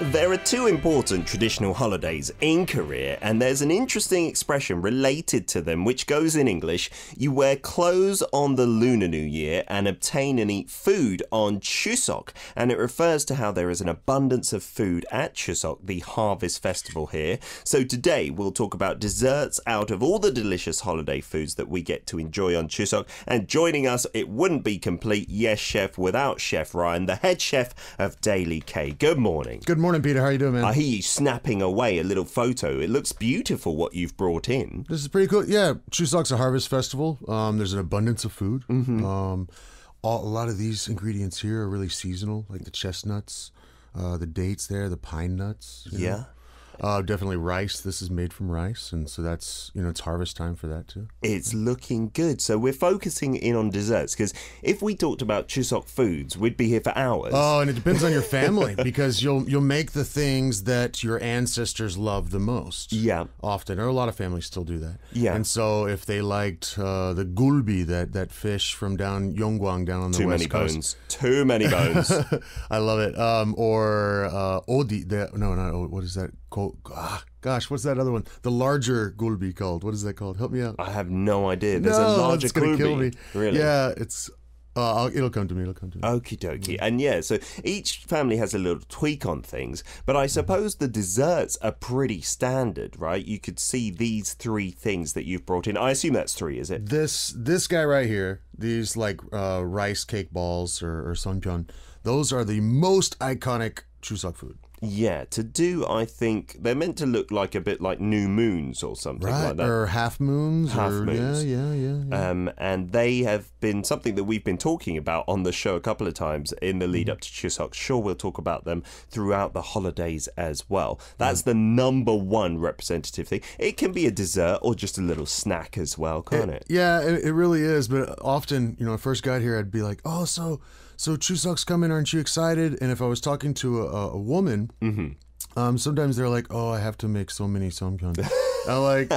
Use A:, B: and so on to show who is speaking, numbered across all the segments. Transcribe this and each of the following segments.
A: There are two important traditional holidays in Korea, and there's an interesting expression related to them which goes in English: you wear clothes on the Lunar New Year and obtain and eat food on Chuseok. And it refers to how there is an abundance of food at Chuseok, the harvest festival here. So today we'll talk about desserts out of all the delicious holiday foods that we get to enjoy on Chuseok. And joining us, it wouldn't be complete, yes, chef, without Chef Ryan, the head chef of Daily K. Good morning.
B: Good morning, Peter. How are you doing, man?
A: I hear you snapping away a little photo. It looks beautiful what you've brought in.
B: This is pretty cool. Yeah, Chuseok's a harvest festival. There's an abundance of food. A lot of these ingredients here are really seasonal, like the chestnuts, the dates there, the pine nuts.
A: Yeah.
B: Definitely rice. This is made from rice, and so that's, it's harvest time for that too.
A: It's looking good. So we're focusing in on desserts, because if we talked about Chuseok foods, we'd be here for hours.
B: Oh, and it depends on your family, because you'll make the things that your ancestors love the most.
A: Yeah.
B: Often, or a lot of families still do that.
A: Yeah.
B: And so if they liked the gulbi, that fish from down Yonggwang, down on the west coast.
A: Too many bones.
B: I love it. Or odi. What is that called? Gosh, what's that other one? The larger gulbi called. What is that called? Help me out.
A: I have no idea. There's a larger
B: it's gonna
A: gulbi.
B: kill me.
A: Really?
B: Yeah, it's. It'll come to me.
A: Okie dokie. And yeah, so each family has a little tweak on things, but I suppose the desserts are pretty standard, right? You could see these three things that you've brought in. I assume that's three, is it?
B: This guy right here, these like rice cake balls or sonpyeon, those are the most iconic Chuseok food.
A: Yeah, I think they're meant to look like a bit like new moons or something like that.
B: Or half moons.
A: Half moons.
B: Yeah.
A: And they have been something that we've been talking about on the show a couple of times in the lead up to Chuseok. Sure, we'll talk about them throughout the holidays as well. That's the number one representative thing. It can be a dessert or just a little snack as well, can't it?
B: Yeah, it really is. But often, when I first got here, I'd be like, oh, so Chuseok's coming, aren't you excited? And if I was talking to a woman, sometimes they're like, oh, I have to make so many somgyeon. I'm like,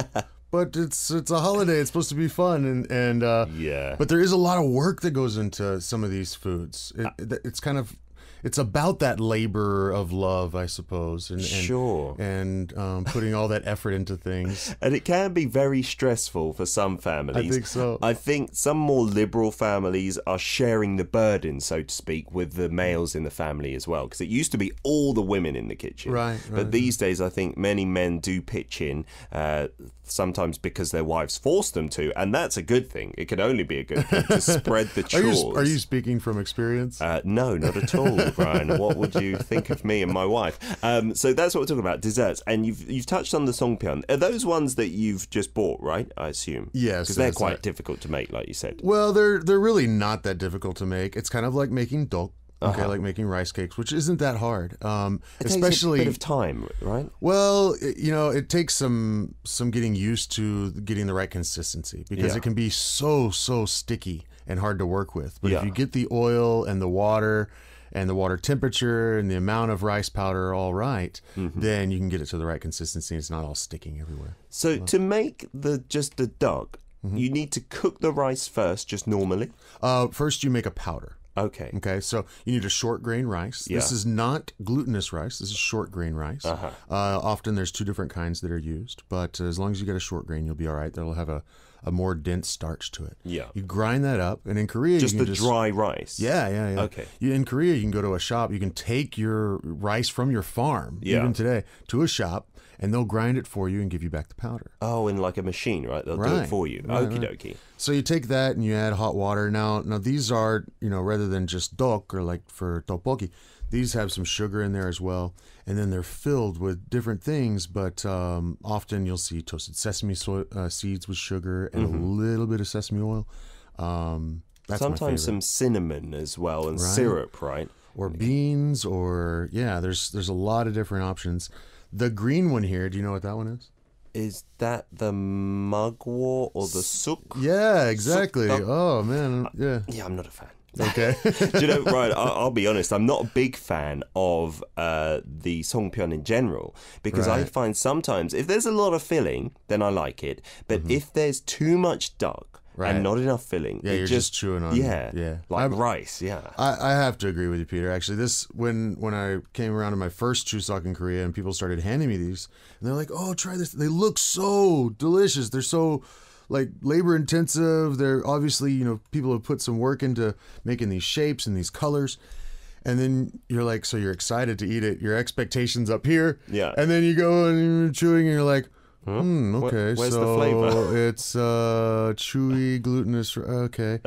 B: but it's a holiday. It's supposed to be fun. And
A: yeah.
B: But there is a lot of work that goes into some of these foods. It's about that labor of love, I suppose.
A: Sure.
B: And putting all that effort into things.
A: And it can be very stressful for some families.
B: I think so.
A: I think some more liberal families are sharing the burden, so to speak, with the males in the family as well. Because it used to be all the women in the kitchen.
B: Right.
A: But these days, I think many men do pitch in, sometimes because their wives force them to. And that's a good thing. It could only be a good thing to spread the chores.
B: Are you speaking from experience?
A: No, not at all. Brian, what would you think of me and my wife? So that's what we're talking about, desserts. And you've touched on the songpyeon. Are those ones that you've just bought, right? I assume.
B: Yes.
A: Because they're quite difficult to make, like you said.
B: Well, they're really not that difficult to make. It's kind of like making dok. Okay, like making rice cakes, which isn't that hard.
A: Especially takes a bit of time, right?
B: Well, it takes some getting used to getting the right consistency, because it can be so sticky and hard to work with. But if you get the oil and the water temperature and the amount of rice powder all right, then you can get it to the right consistency. It's not all sticking everywhere.
A: So to make just the dok, you need to cook the rice first, just normally?
B: First, you make a powder. Okay, so you need a short grain rice.
A: Yeah.
B: This is not glutinous rice. This is short grain rice. Often there's two different kinds that are used, but as long as you get a short grain, you'll be all right. That'll have a more dense starch to it.
A: Yeah.
B: You grind that up, and in Korea,
A: just
B: you can
A: the dry rice.
B: Yeah.
A: Okay.
B: In Korea, you can go to a shop. You can take your rice from your farm, even today, to a shop, and they'll grind it for you and give you back the powder.
A: Oh, in like a machine, right? They'll do it for you. Okie dokie.
B: So you take that and you add hot water. Now these are, rather than just dok or like for tteokbokki, these have some sugar in there as well. And then they're filled with different things, but often you'll see toasted sesame seeds with sugar and a little bit of sesame oil. That's
A: sometimes some cinnamon as well and syrup, right?
B: Or beans, or there's a lot of different options. The green one here, do you know what that one is?
A: Is that the mugwort or the suk?
B: Yeah, exactly. Oh, man. Yeah.
A: Yeah, I'm not a fan.
B: Okay.
A: Do you know, Ryan, I'll be honest, I'm not a big fan of the songpyeon in general, because I find sometimes if there's a lot of filling, then I like it. But if there's too much dok, and not enough filling.
B: Yeah, you're just chewing on
A: like rice. Yeah,
B: I have to agree with you, Peter. Actually, this when I came around to my first Chuseok in Korea, and people started handing me these, and they're like, "Oh, try this. They look so delicious. They're so like labor intensive. They're obviously people have put some work into making these shapes and these colors." And then you're like, so you're excited to eat it. Your expectations up here.
A: Yeah.
B: And then you go and you're chewing and you're like, okay.
A: Where's
B: so
A: the flavor?
B: It's chewy, glutinous. Okay.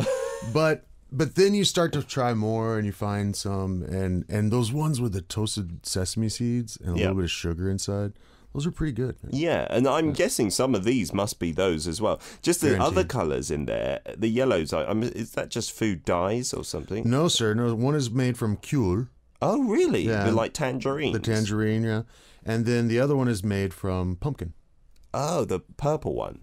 B: But then you start to try more and you find some. And those ones with the toasted sesame seeds and a little bit of sugar inside. Those are pretty good.
A: Yeah, and I'm guessing some of these must be those as well. Just the other colours in there, the yellows, is that just food dyes or something?
B: No, sir. No, one is made from kyul.
A: Oh, really?
B: Yeah.
A: They're like tangerines?
B: The tangerine, yeah. And then the other one is made from pumpkin.
A: Oh, the purple one.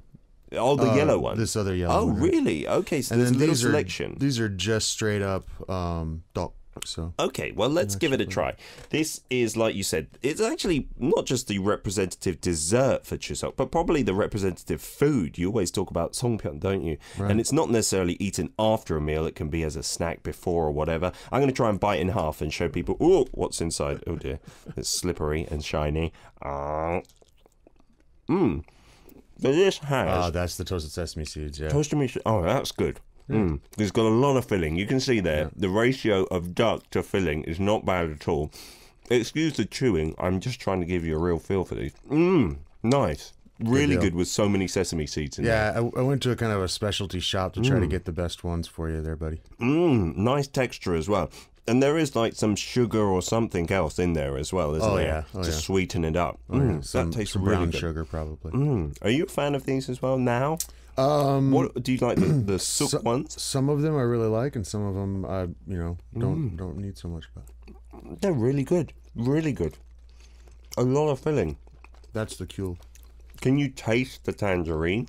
A: Oh, the yellow one.
B: This other yellow
A: one. Oh,
B: one.
A: Really? Okay, so there's a little selection.
B: These are just straight up dok. So
A: okay, well, let's give it a try. This is, like you said, it's actually not just the representative dessert for Chuseok, but probably the representative food. You always talk about songpyeon, don't you? Right. And it's not necessarily eaten after a meal. It can be as a snack before or whatever. I'm going to try and bite in half and show people, oh, what's inside. Oh, dear. It's slippery and shiny. So this has...
B: Oh, that's the toasted sesame seeds, yeah.
A: Toasted sesame seeds. Oh, that's good. It's got a lot of filling. You can see there, the ratio of duck to filling is not bad at all. Excuse the chewing. I'm just trying to give you a real feel for these. Nice. Really good with so many sesame seeds in there.
B: Yeah, I went to a kind of a specialty shop to try to get the best ones for you there, buddy.
A: Nice texture as well. And there is like some sugar or something else in there as well, isn't there? To sweeten it up. That tastes
B: some
A: really
B: brown
A: good.
B: Sugar, probably.
A: Are you a fan of these as well now? What do you like the soup ones?
B: Some of them I really like, and some of them I don't need so much about.
A: They're really good, really good. A lot of filling.
B: That's the cue.
A: Can you taste the tangerine?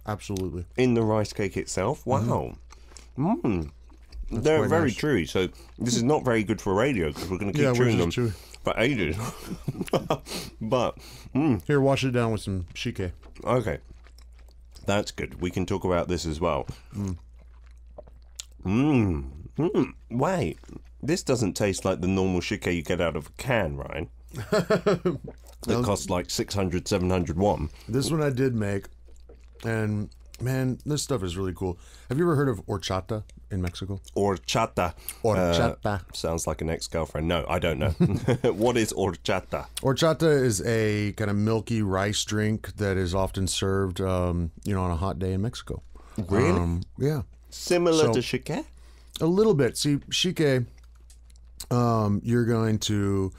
B: Absolutely.
A: In the rice cake itself? Wow. They're very chewy, so this is not very good for radio because we're going to keep chewing them for ages. But
B: here, wash it down with some shike.
A: Okay. That's good. We can talk about this as well. Wait, this doesn't taste like the normal shike you get out of a can, Ryan. That costs like 600, 700 won.
B: This one I did make, and man, this stuff is really cool. Have you ever heard of horchata in Mexico?
A: Horchata.
B: Horchata.
A: Sounds like an ex-girlfriend. No, I don't know. What is horchata?
B: Horchata is a kind of milky rice drink that is often served, on a hot day in Mexico.
A: Really?
B: Yeah.
A: Similar to shike?
B: A little bit. See, shike, you're going to...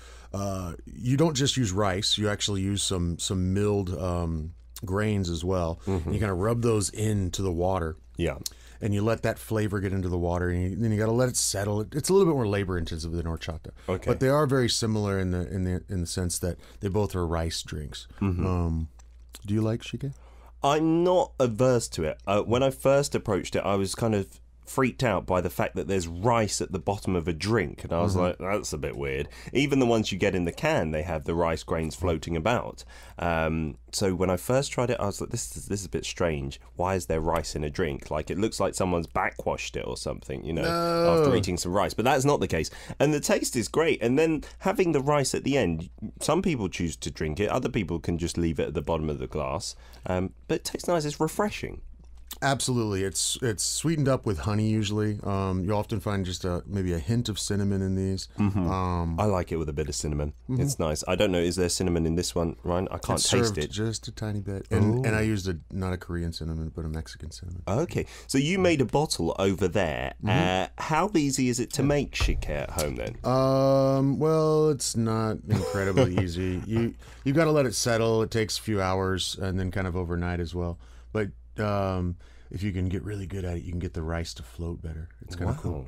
B: you don't just use rice. You actually use some milled grains as well. And you kind of rub those into the water.
A: Yeah.
B: And you let that flavor get into the water, and then you got to let it settle. It's a little bit more labor intensive than horchata, but they are very similar in the sense that they both are rice drinks. Do you like shike?
A: I'm not averse to it. When I first approached it, I was kind of freaked out by the fact that there's rice at the bottom of a drink, and I was like, that's a bit weird. Even the ones you get in the can, they have the rice grains floating about. So when I first tried it, I was like, this is a bit strange. Why is there rice in a drink? Like, it looks like someone's backwashed it or something, after eating some rice. But that's not the case. And the taste is great. And then having the rice at the end, some people choose to drink it. Other people can just leave it at the bottom of the glass. But it tastes nice. It's refreshing.
B: Absolutely. It's sweetened up with honey usually. You often find just maybe a hint of cinnamon in these.
A: I like it with a bit of cinnamon. It's nice. I don't know, is there cinnamon in this one, Ryan? I can't taste it.
B: Just a tiny bit. And I used not a Korean cinnamon, but a Mexican cinnamon.
A: Okay. So you made a bottle over there. How easy is it to make shike at home then?
B: Well, it's not incredibly easy. You got to let it settle. It takes a few hours and then kind of overnight as well. But if you can get really good at it, you can get the rice to float better. It's kind of cool.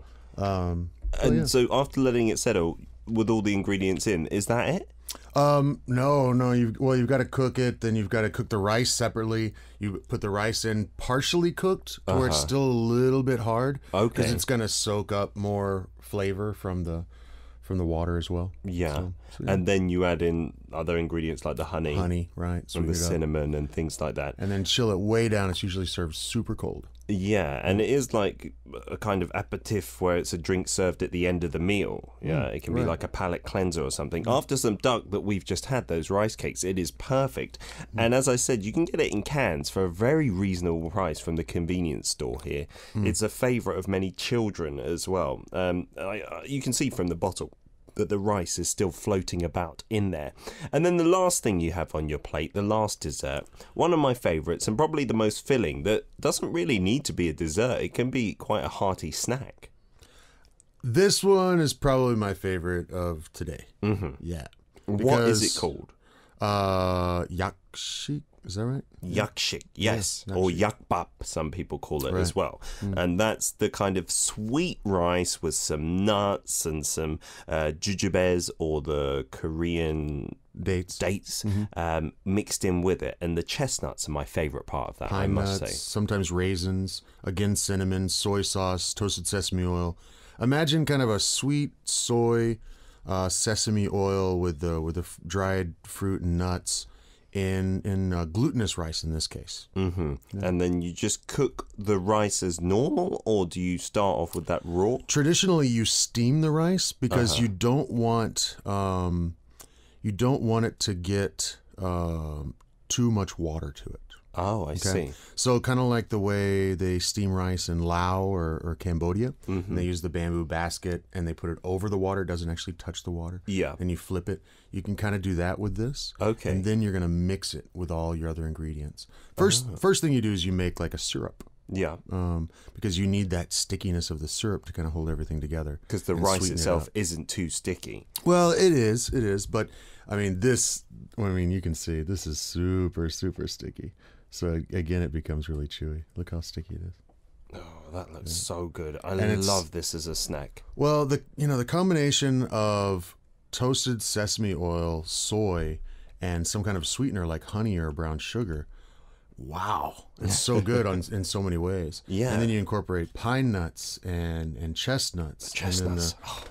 A: So after letting it settle with all the ingredients in, is that it?
B: No. You've got to cook it. Then you've got to cook the rice separately. You put the rice in partially cooked, to where it's still a little bit hard. Okay. Because it's going to soak up more flavor from the water as well.
A: Yeah. So, and then you add in other ingredients like the honey.
B: Honey, right.
A: And the cinnamon and things like that.
B: And then chill it way down. It's usually served super cold.
A: Yeah, and it is like a kind of aperitif where it's a drink served at the end of the meal. Yeah, it can be like a palate cleanser or something. After some duck that we've just had, those rice cakes, it is perfect. And as I said, you can get it in cans for a very reasonable price from the convenience store here. It's a favourite of many children as well. You can see from the bottle that the rice is still floating about in there. And then the last thing you have on your plate, the last dessert, one of my favourites and probably the most filling, that doesn't really need to be a dessert. It can be quite a hearty snack.
B: This one is probably my favorite of today. Yeah.
A: What is it called?
B: Yuk Shake. Is that right?
A: Yuk Shake, yes. Yeah, or Yuk Bap, some people call it as well. And that's the kind of sweet rice with some nuts and some jujubes, or the Korean dates mixed in with it. And the chestnuts are my favorite part of that,
B: Pine
A: I must
B: nuts,
A: say.
B: sometimes raisins, again cinnamon, soy sauce, toasted sesame oil. Imagine kind of a sweet soy sesame oil with the dried fruit and nuts in glutinous rice in this case. Yeah.
A: And then you just cook the rice as normal, or do you start off with that raw?
B: Traditionally, you steam the rice because you don't want it to get too much water to it.
A: Oh, I see.
B: So kind of like the way they steam rice in Laos or Cambodia. And they use the bamboo basket and they put it over the water. It doesn't actually touch the water.
A: Yeah.
B: And you flip it. You can kind of do that with this.
A: Okay.
B: And then you're going to mix it with all your other ingredients. First thing you do is you make like a syrup.
A: Yeah.
B: Because you need that stickiness of the syrup to kind of hold everything together.
A: Because the rice itself isn't too sticky.
B: Well, it is. But I mean, you can see this is super, super sticky. So again, it becomes really chewy. Look how sticky it is.
A: Oh, that looks so good. I love this as a snack.
B: Well, the combination of toasted sesame oil, soy, and some kind of sweetener like honey or brown sugar. Wow, it's so good in so many ways. Yeah, and then you incorporate pine nuts and chestnuts, and then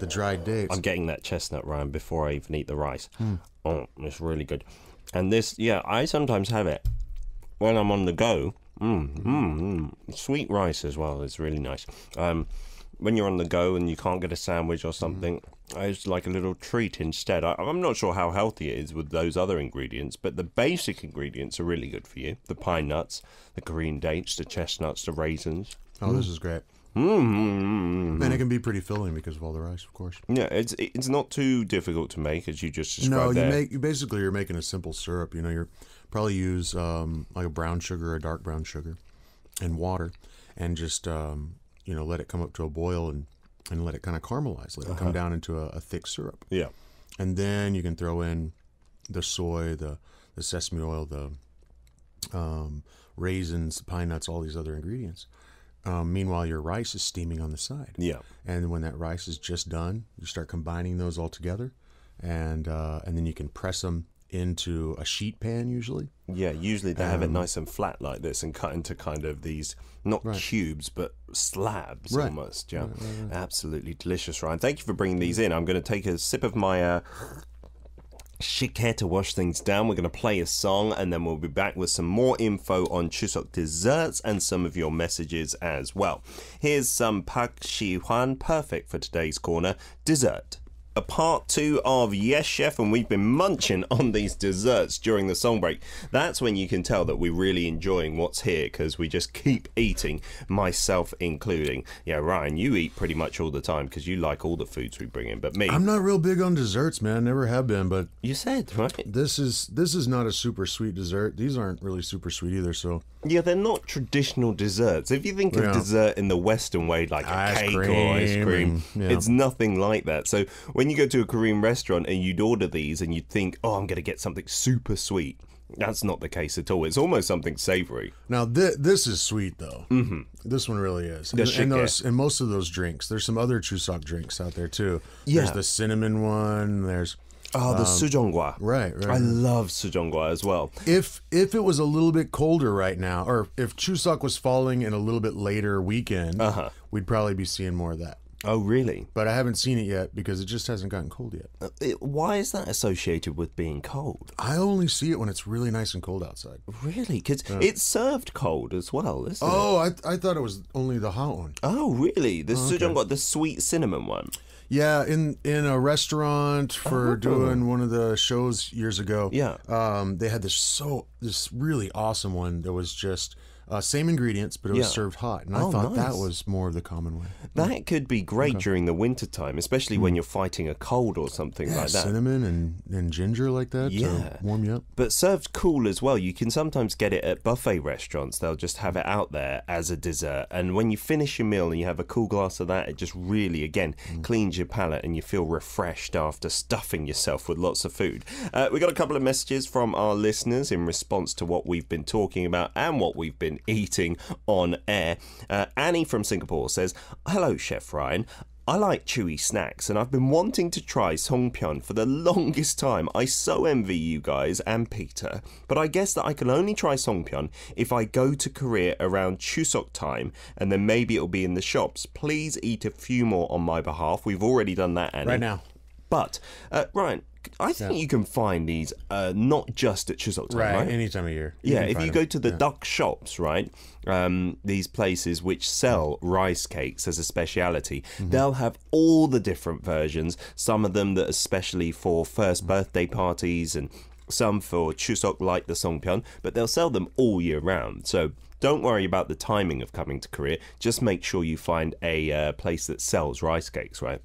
B: the dried dates.
A: I'm getting that chestnut, Ryan, before I even eat the rice. Oh, it's really good. And this, I sometimes have it when I'm on the go. Sweet rice as well is really nice. When you're on the go and you can't get a sandwich or something, it's like a little treat instead. I'm not sure how healthy it is with those other ingredients, but the basic ingredients are really good for you. The pine nuts, the green dates, the chestnuts, the raisins.
B: Oh, this is great. And it can be pretty filling because of all the rice, of course.
A: Yeah, it's not too difficult to make, as you just described.
B: No, you're making a simple syrup. You're probably use like a brown sugar, a dark brown sugar, and water, and just let it come up to a boil and let it kind of caramelize, let it come down into a thick syrup. Yeah, and then you can throw in the soy, the sesame oil, the raisins, the pine nuts, all these other ingredients. Meanwhile, your rice is steaming on the side. Yeah, and when that rice is just done, you start combining those all together, and then you can press them into a sheet pan usually. Yeah, usually they have it nice and flat like this and cut into kind of these, not cubes, but slabs almost. Yeah, right. Absolutely delicious, Ryan. Thank you for bringing these in. I'm going to take a sip of my shike to wash things down. We're going to play a song and then we'll be back with some more info on Chuseok desserts and some of your messages as well. Here's some Park Shi-hwan, perfect for today's corner, dessert. A part 2 of Yes Chef, and we've been munching on these desserts during the song break. That's when you can tell that we're really enjoying what's here, because we just keep eating, myself including. Yeah, Ryan, you eat pretty much all the time because you like all the foods we bring in, but me, I'm not real big on desserts, man. Never have been, but you said, right? This is not a super sweet dessert. These aren't really super sweet either, so yeah, they're not traditional desserts. If you think of dessert in the Western way, like a cake or ice cream, it's nothing like that. So when you go to a Korean restaurant and you'd order these and you'd think, oh, I'm going to get something super sweet. That's not the case at all. It's almost something savory. Now, this is sweet, though. Mm-hmm. This one really is. And most of those drinks, there's some other Chuseok drinks out there, too. Yeah. There's the cinnamon one. There's... Oh, the sujongwa. Right. I love sujongwa as well. If it was a little bit colder right now, or if Chuseok was falling in a little bit later weekend, we'd probably be seeing more of that.
A: Oh, really?
B: But I haven't seen it yet because it just hasn't gotten cold yet.
A: Why is that associated with being cold?
B: I only see it when it's really nice and cold outside.
A: Really? Because it's served cold as well, isn't it?
B: Oh, I thought it was only the hot one.
A: Oh, really? The Sejong got the sweet cinnamon one.
B: Yeah, in a restaurant for doing one of the shows years ago.
A: Yeah.
B: They had this really awesome one that was just same ingredients, but it was served hot, and I thought that was more of the common way.
A: That could be great during the winter time, especially when you're fighting a cold or something like that.
B: Cinnamon and ginger like that to warm you up.
A: But served cool as well. You can sometimes get it at buffet restaurants. They'll just have it out there as a dessert, and when you finish your meal and you have a cool glass of that, it just really, again, cleans your palate and you feel refreshed after stuffing yourself with lots of food. We got a couple of messages from our listeners in response to what we've been talking about and what we've been eating on air. Annie from Singapore says, "Hello, Chef Ryan. I like chewy snacks and I've been wanting to try songpyeon for the longest time. I so envy you guys and Peter, but I guess that I can only try songpyeon if I go to Korea around Chuseok time, and then maybe it'll be in the shops. Please eat a few more on my behalf." We've already done that, Annie.
B: Right now.
A: But, Ryan, I think you can find these not just at Chuseok time, right?
B: Any time of year.
A: Yeah, if you go to the duck shops, right, these places which sell rice cakes as a speciality, they'll have all the different versions, some of them that are especially for first birthday parties and some for Chuseok like the songpyeon, but they'll sell them all year round. So don't worry about the timing of coming to Korea. Just make sure you find a place that sells rice cakes, right?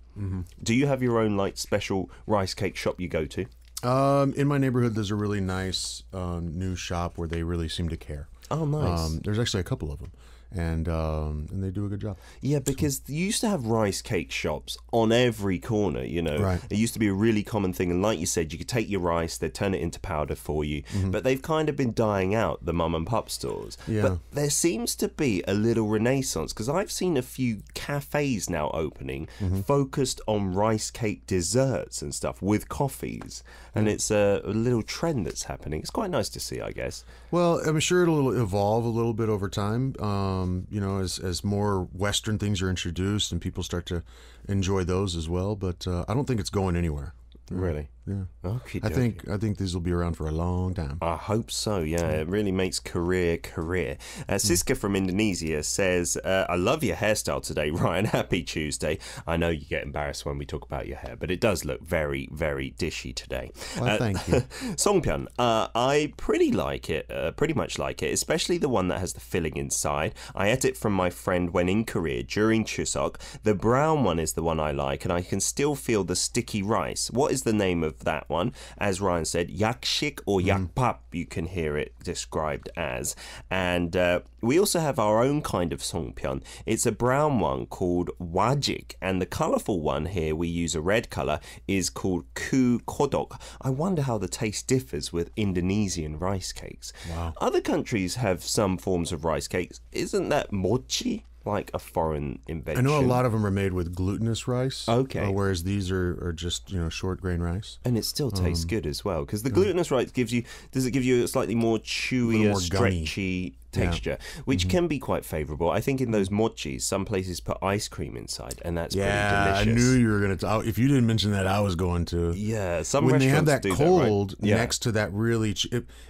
A: Do you have your own like special rice cake shop you go to?
B: In my neighborhood, there's a really nice new shop where they really seem to care.
A: Oh, nice.
B: There's actually a couple of them. And they do a good job.
A: Yeah, because you used to have rice cake shops on every corner, you know.
B: Right.
A: It used to be a really common thing. And like you said, you could take your rice, they'd turn it into powder for you. But they've kind of been dying out, the mum and pop stores.
B: Yeah.
A: But there seems to be a little renaissance, because I've seen a few cafes now opening focused on rice cake desserts and stuff with coffees. And it's a little trend that's happening. It's quite nice to see, I guess.
B: Well, I'm sure it'll evolve a little bit over time. You know, as more Western things are introduced and people start to enjoy those as well. But I don't think it's going anywhere.
A: Really?
B: Yeah.
A: Okay.
B: I think these will be around for a long time.
A: I hope so, yeah. It really makes career. Siska from Indonesia says, "I love your hairstyle today, Ryan. Happy Tuesday." I know you get embarrassed when we talk about your hair, but it does look very, very dishy today.
B: Well, thank you.
A: Songpyeon, I pretty much like it, especially the one that has the filling inside. I ate it from my friend when in Korea during Chuseok. The brown one is the one I like, and I can still feel the sticky rice. What is the name of that one? As Ryan said, yakshik or yakpap, you can hear it described as. And we also have our own kind of songpyeon. It's a brown one called wajik, and the colourful one here, we use a red colour, is called ku kodok. I wonder how the taste differs with Indonesian rice cakes.
B: Wow.
A: Other countries have some forms of rice cakes. Isn't that mochi? Like a foreign invention.
B: I know a lot of them are made with glutinous rice.
A: Okay.
B: Whereas these are just, you know, short grain rice.
A: And it still tastes good as well. Because the glutinous rice does it give you a slightly more chewier,
B: more
A: stretchy texture, which can be quite favourable. I think in those mochis, some places put ice cream inside, and that's pretty delicious.
B: I knew you were going to. If you didn't mention that, I was going to.
A: Yeah, some
B: when
A: restaurants
B: they have that
A: do
B: cold
A: that, right?
B: next to that really,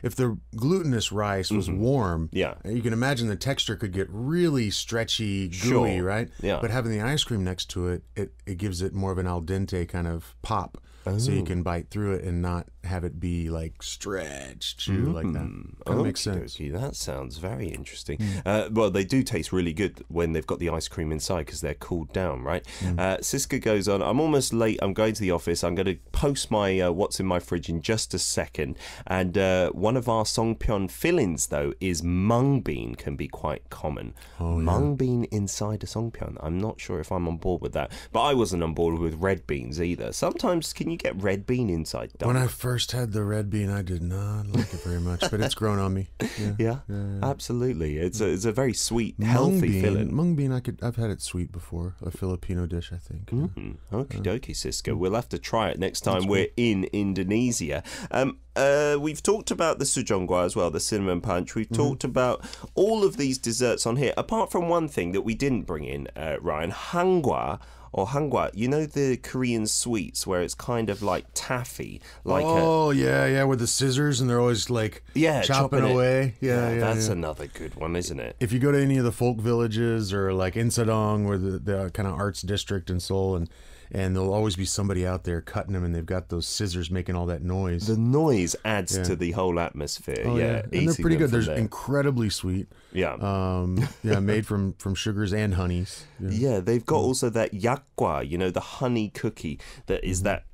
B: if the glutinous rice was warm, you can imagine the texture could get really stretchy, gooey, right?
A: Yeah.
B: But having the ice cream next to it, it gives it more of an al dente kind of pop. So you can bite through it and not have it be like stretched, chew like that. That makes sense.
A: That sounds very interesting. Well, they do taste really good when they've got the ice cream inside because they're cooled down, right? Siska goes on, "I'm almost late. I'm going to the office. I'm going to post my what's in my fridge in just a second." And one of our songpyeon fill-ins, though, is mung bean can be quite common. Mung bean inside a songpyeon. I'm not sure if I'm on board with that. But I wasn't on board with red beans either. Sometimes, can you get red bean inside duck?
B: When I first had the red bean, I did not like it very much, but it's grown on me.
A: Yeah, absolutely. It's a very sweet, healthy filling.
B: Mung bean, I've had it sweet before. A Filipino dish, I think.
A: Okie dokie, Siska. We'll have to try it next time we're in Indonesia. we've talked about the sujongwa as well, the cinnamon punch. We've talked about all of these desserts on here, apart from one thing that we didn't bring in, Ryan, hangwa. Or hangwa, you know the Korean sweets where it's kind of like taffy, like
B: yeah, with the scissors and they're always like chopping away. Yeah,
A: that's another good one, isn't it?
B: If you go to any of the folk villages or like Insadong, or the kind of arts district in Seoul, and there'll always be somebody out there cutting them, and they've got those scissors making all that noise.
A: The noise adds to the whole atmosphere.
B: And they're pretty good. They're incredibly sweet.
A: Yeah.
B: Made from sugars and honeys.
A: Yeah, they've got also that yakgwa, you know, the honey cookie that is that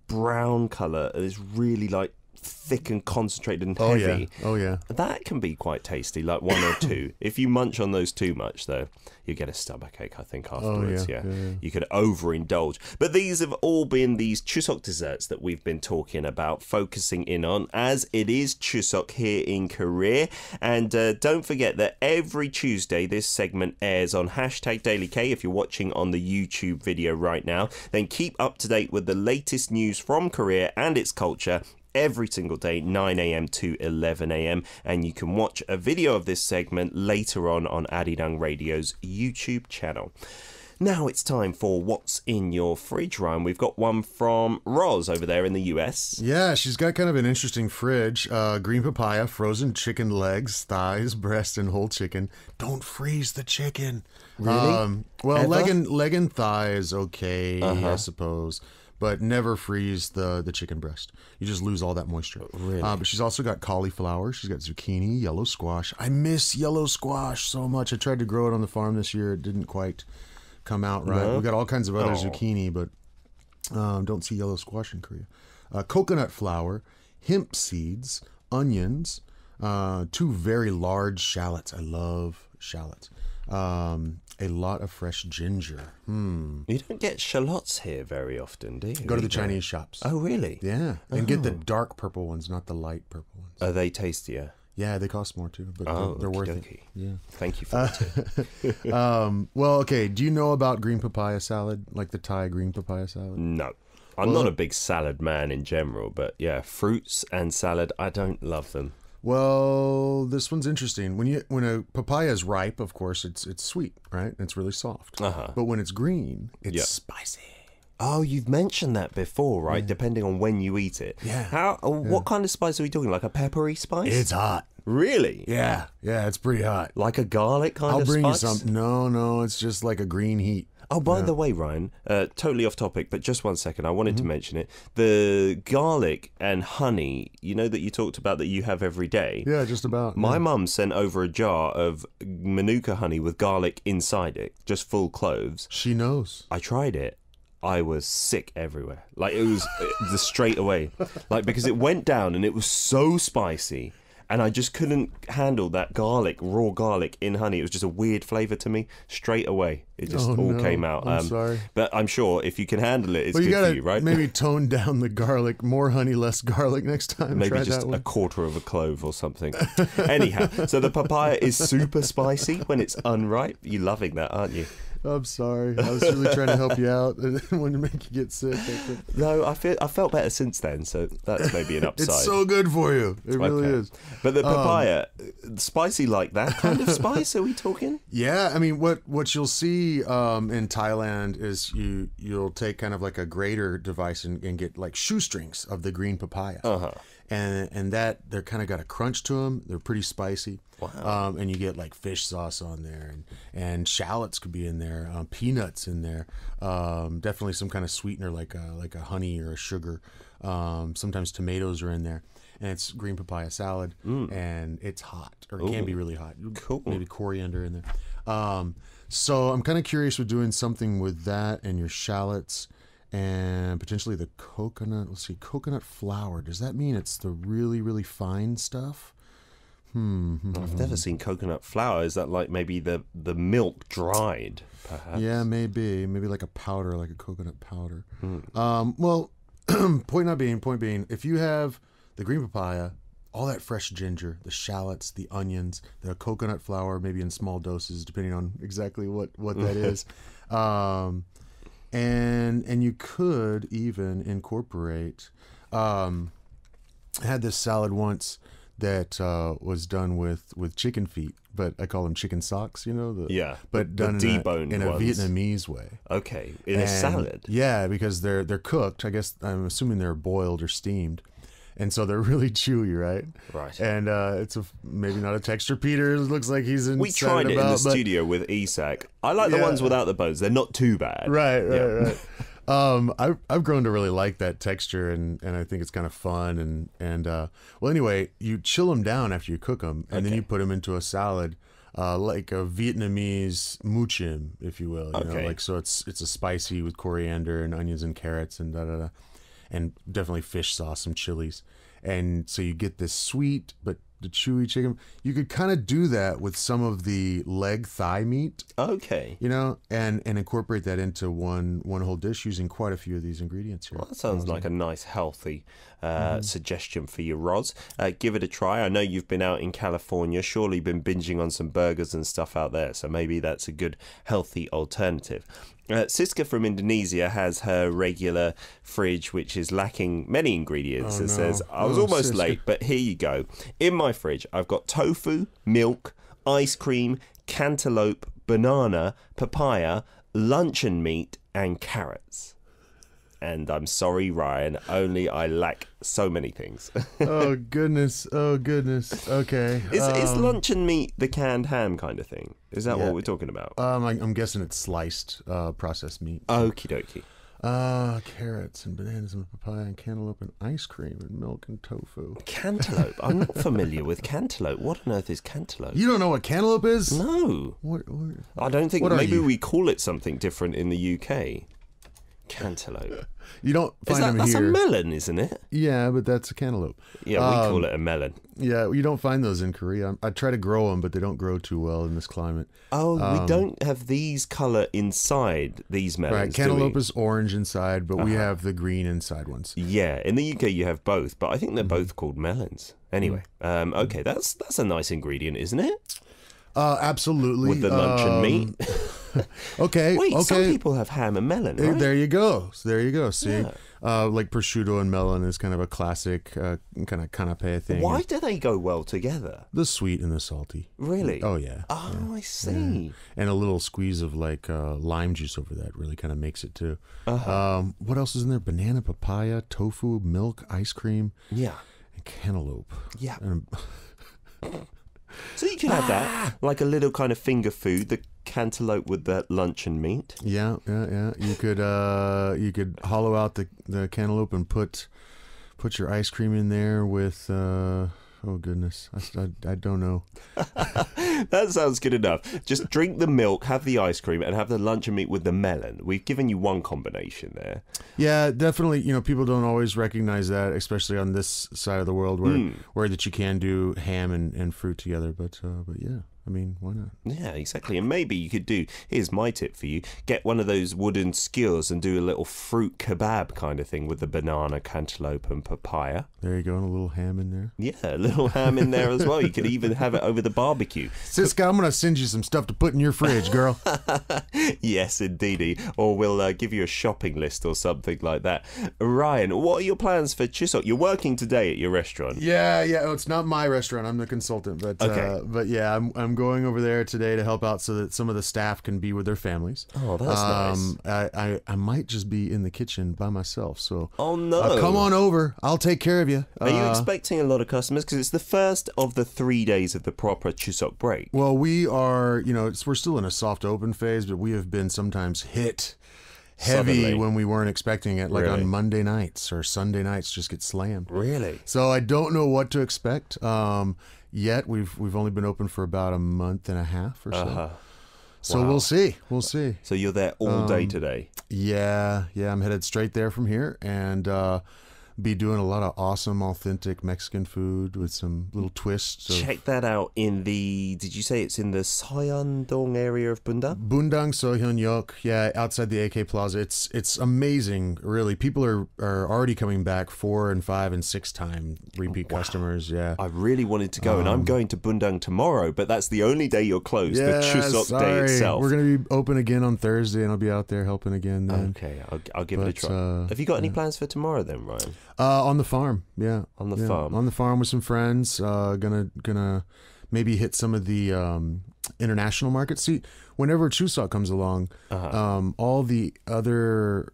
A: brown color. It's really like thick and concentrated and heavy.
B: Oh yeah.
A: That can be quite tasty, like one or two. If you munch on those too much, though, you get a stomachache, I think, afterwards. You could overindulge. But these have all been these Chuseok desserts that we've been talking about, focusing in on, as it is Chuseok here in Korea. And don't forget that every Tuesday, this segment airs on #DailyK. If you're watching on the YouTube video right now, then keep up to date with the latest news from Korea and its culture every single day, 9 a.m. to 11 a.m. And you can watch a video of this segment later on Arirang Radio's YouTube channel. Now it's time for What's in Your Fridge, Ryan. We've got one from Roz over there in the US.
B: Yeah, she's got kind of an interesting fridge. Green papaya, frozen chicken legs, thighs, breast, and whole chicken. Don't freeze the chicken.
A: Really?
B: Leg and thigh is okay, I suppose. But never freeze the chicken breast. You just lose all that moisture.
A: Really?
B: But she's also got cauliflower. She's got zucchini, yellow squash. I miss yellow squash so much. I tried to grow it on the farm this year. It didn't quite come out right.
A: No?
B: We got all kinds of other zucchini, but don't see yellow squash in Korea. Coconut flour, hemp seeds, onions, 2 very large shallots. I love shallots. A lot of fresh ginger.
A: You don't get shallots here very often, do you?
B: Go to the Chinese shops.
A: Oh, really?
B: Yeah. And get the dark purple ones, not the light purple ones.
A: Are they tastier?
B: Yeah, they cost more too, but they're worth it. Yeah.
A: Thank you for that tip.
B: Well, okay. Do you know about green papaya salad, like the Thai green papaya salad?
A: No. I'm not a big salad man in general, but yeah, fruits and salad, I don't love them.
B: Well, this one's interesting. When a papaya is ripe, of course, it's sweet, right? It's really soft. But when it's green, it's spicy.
A: Oh, you've mentioned that before, right? Yeah. Depending on when you eat it.
B: Yeah.
A: What kind of spice are we talking? Like a peppery spice?
B: It's hot.
A: Really?
B: Yeah, it's pretty hot.
A: Like a garlic kind of spice?
B: I'll bring you some. No, it's just like a green heat.
A: Oh, by the way, Ryan, totally off topic, but just 1 second. I wanted to mention it. The garlic and honey, you know, that you talked about that you have every day.
B: Yeah, just about.
A: My mum sent over a jar of Manuka honey with garlic inside it, just full cloves.
B: She knows.
A: I tried it. I was sick everywhere. Like, it was straight away. Like, because it went down and it was so spicy. And I just couldn't handle that garlic, raw garlic in honey. It was just a weird flavour to me. Straight away, it just came out.
B: I'm sorry.
A: But I'm sure if you can handle it, it's good for you, right?
B: Maybe tone down the garlic. More honey, less garlic next time.
A: Maybe
B: Try
A: just
B: that
A: a quarter of a clove or something. Anyhow, so the papaya is super spicy when it's unripe. You're loving that, aren't you?
B: I'm sorry. I was really trying to help you out. I didn't want to make you get sick.
A: No, I felt better since then, so that's maybe an upside.
B: It's so good for you. It really is.
A: But the papaya, spicy like that kind of spice, are we talking?
B: Yeah, I mean, what you'll see in Thailand is you'll take kind of like a grater device and get like shoestrings of the green papaya. And that they're kind of got a crunch to them. They're pretty spicy.
A: Wow.
B: And you get like fish sauce on there, and shallots could be in there, peanuts in there, definitely some kind of sweetener like a honey or a sugar. Sometimes tomatoes are in there, and it's green papaya salad, and it's hot, or it can be really hot.
A: Cool.
B: Maybe coriander in there. So I'm kind of curious with doing something with that and your shallots. And potentially the coconut. Let's see, coconut flour. Does that mean it's the really, really fine stuff?
A: I've never seen coconut flour. Is that like maybe the milk dried, perhaps?
B: Yeah, maybe like a powder, like a coconut powder. Well, point being, if you have the green papaya, all that fresh ginger, the shallots, the onions, the coconut flour, maybe in small doses, depending on exactly what that is. And you could even incorporate I had this salad once that was done with chicken feet, but I call them chicken socks, but done
A: the
B: in a Vietnamese way.
A: Okay, in a salad.
B: Yeah, because they're cooked. I guess I'm assuming they're boiled or steamed. And so they're really chewy, right?
A: Right.
B: And it's maybe not a texture Peter looks like he's in.
A: We tried it in the studio with Isak. I like the ones without the bones. They're not too bad.
B: Right. I've grown to really like that texture, and I think it's kind of fun. And well, anyway, you chill them down after you cook them, and then you put them into a salad, like a Vietnamese muchim, if you will. You know, like so it's a spicy with coriander and onions and carrots and da. And definitely fish sauce, some chilies. And so you get this sweet but the chewy chicken. You could kind of do that with some of the leg thigh meat.
A: Okay.
B: And incorporate that into one whole dish using quite a few of these ingredients here.
A: Well, that sounds like a nice, healthy suggestion for you, Roz. Give it a try. I know you've been out in California, surely been binging on some burgers and stuff out there, so maybe that's a good, healthy alternative. Siska from Indonesia has her regular fridge, which is lacking many ingredients. It says, I was almost
B: Siska.
A: late, but here you go. In my fridge, I've got tofu, milk, ice cream, cantaloupe, banana, papaya, luncheon meat, and carrots. And I'm sorry, Ryan, only I lack so many things.
B: Oh, goodness. Okay.
A: Is luncheon meat the canned ham kind of thing? Is that what we're talking about?
B: I'm guessing it's sliced processed meat.
A: Okie dokie.
B: Carrots and bananas and papaya and cantaloupe and ice cream and milk and tofu.
A: Cantaloupe? I'm not familiar with cantaloupe. What on earth is cantaloupe?
B: You don't know what cantaloupe is?
A: No.
B: What
A: I don't think.
B: Maybe
A: we call it something different in the UK. Cantaloupe.
B: You don't find them
A: that's
B: here.
A: A melon, isn't it?
B: Yeah, but that's a cantaloupe.
A: Yeah, we call it a melon.
B: Yeah, you don't find those in Korea. I try to grow them, but they don't grow too well in this climate.
A: Oh, we don't have these colour inside these melons.
B: Right, cantaloupe is orange inside, but we have the green inside ones.
A: Yeah, in the UK you have both, but I think they're both called melons. Anyway, okay, that's a nice ingredient, isn't it?
B: Absolutely.
A: With the luncheon meat.
B: Okay.
A: Wait, some people have ham and melon, right?
B: There you go. See, like prosciutto and melon is kind of a classic kind of canapé thing.
A: Why do they go well together?
B: The sweet and the salty.
A: Really?
B: Oh, yeah.
A: Oh,
B: yeah.
A: I see.
B: Yeah. And a little squeeze of like lime juice over that really kind of makes it too. What else is in there? Banana, papaya, tofu, milk, ice cream.
A: Yeah.
B: And cantaloupe.
A: Yeah. So you can have that, like a little kind of finger food, the cantaloupe with that luncheon meat.
B: Yeah. You could hollow out the cantaloupe and put your ice cream in there with oh goodness, I don't know.
A: That sounds good enough. Just drink the milk, have the ice cream, and have the luncheon meat with the melon. We've given you one combination there.
B: Yeah, definitely. People don't always recognize that, especially on this side of the world where that you can do ham and fruit together. But yeah. I mean, why not?
A: Yeah, exactly. And maybe you could here's my tip for you, get one of those wooden skewers and do a little fruit kebab kind of thing with the banana, cantaloupe and papaya.
B: There you go, and a little ham in there.
A: Yeah, a little ham in there as well. You could even have it over the barbecue.
B: Siska, I'm going to send you some stuff to put in your fridge, girl.
A: Yes, indeedy. Or we'll give you a shopping list or something like that. Ryan, what are your plans for Chuseok? You're working today at your restaurant.
B: Yeah. Oh, it's not my restaurant. I'm the consultant. But
A: okay.
B: But yeah, I'm going over there today to help out so that some of the staff can be with their families.
A: Oh, that's nice.
B: I might just be in the kitchen by myself. So
A: oh no,
B: come on over. I'll take care of you.
A: Are you expecting a lot of customers? Because it's the first of the 3 days of the proper Chuseok break.
B: Well, we are. We're still in a soft open phase, but we have been sometimes hit heavy
A: Suddenly.
B: when we weren't expecting it, like
A: Really?
B: on Monday nights or Sunday nights, just get slammed.
A: Really?
B: So I don't know what to expect. Yet we've only been open for about a month and a half or so. So
A: Wow.
B: we'll see.
A: So you're there all day today?
B: Yeah. I'm headed straight there from here and be doing a lot of awesome, authentic Mexican food with some little twists.
A: Check that out in did you say it's in the Soyeon-dong area of Bundang?
B: Bundang Soyeon-yok, yeah, outside the AK Plaza. It's amazing, really. People are already coming back 4 and 5 and 6 time repeat customers, yeah.
A: I really wanted to go, and I'm going to Bundang tomorrow, but that's the only day you're closed,
B: Yeah,
A: the Chuseok day itself.
B: We're going to be open again on Thursday, and I'll be out there helping again then.
A: Okay, I'll give it a try. Have you got any plans for tomorrow then, Ryan?
B: On the farm, yeah.
A: On the farm.
B: On the farm with some friends. Gonna maybe hit some of the international markets. See, whenever Chuseok comes along, all the other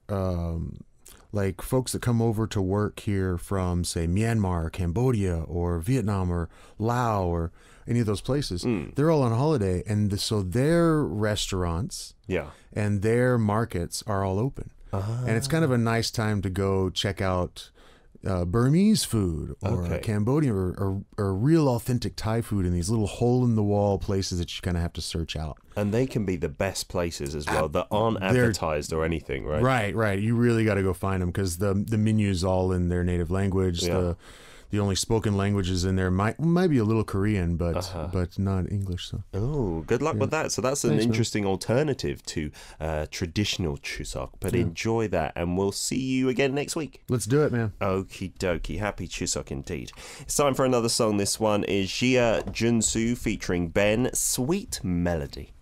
B: like folks that come over to work here from, say, Myanmar, or Cambodia, or Vietnam, or Laos, or any of those places, they're all on holiday, and so their restaurants and their markets are all open. And it's kind of a nice time to go check out Burmese food or Cambodian or real authentic Thai food in these little hole-in-the-wall places that you kind of have to search out.
A: And they can be the best places as well that aren't advertised or anything, right?
B: Right. You really got to go find them because the menu's all in their native language. The only spoken languages in there might be a little Korean, but not English. So.
A: Oh, good luck with that. So that's an interesting alternative to traditional Chuseok. But enjoy that, and we'll see you again next week.
B: Let's do it, man.
A: Okie dokie. Happy Chuseok indeed. It's time for another song. This one is Jia Junsu featuring Ben, Sweet Melody.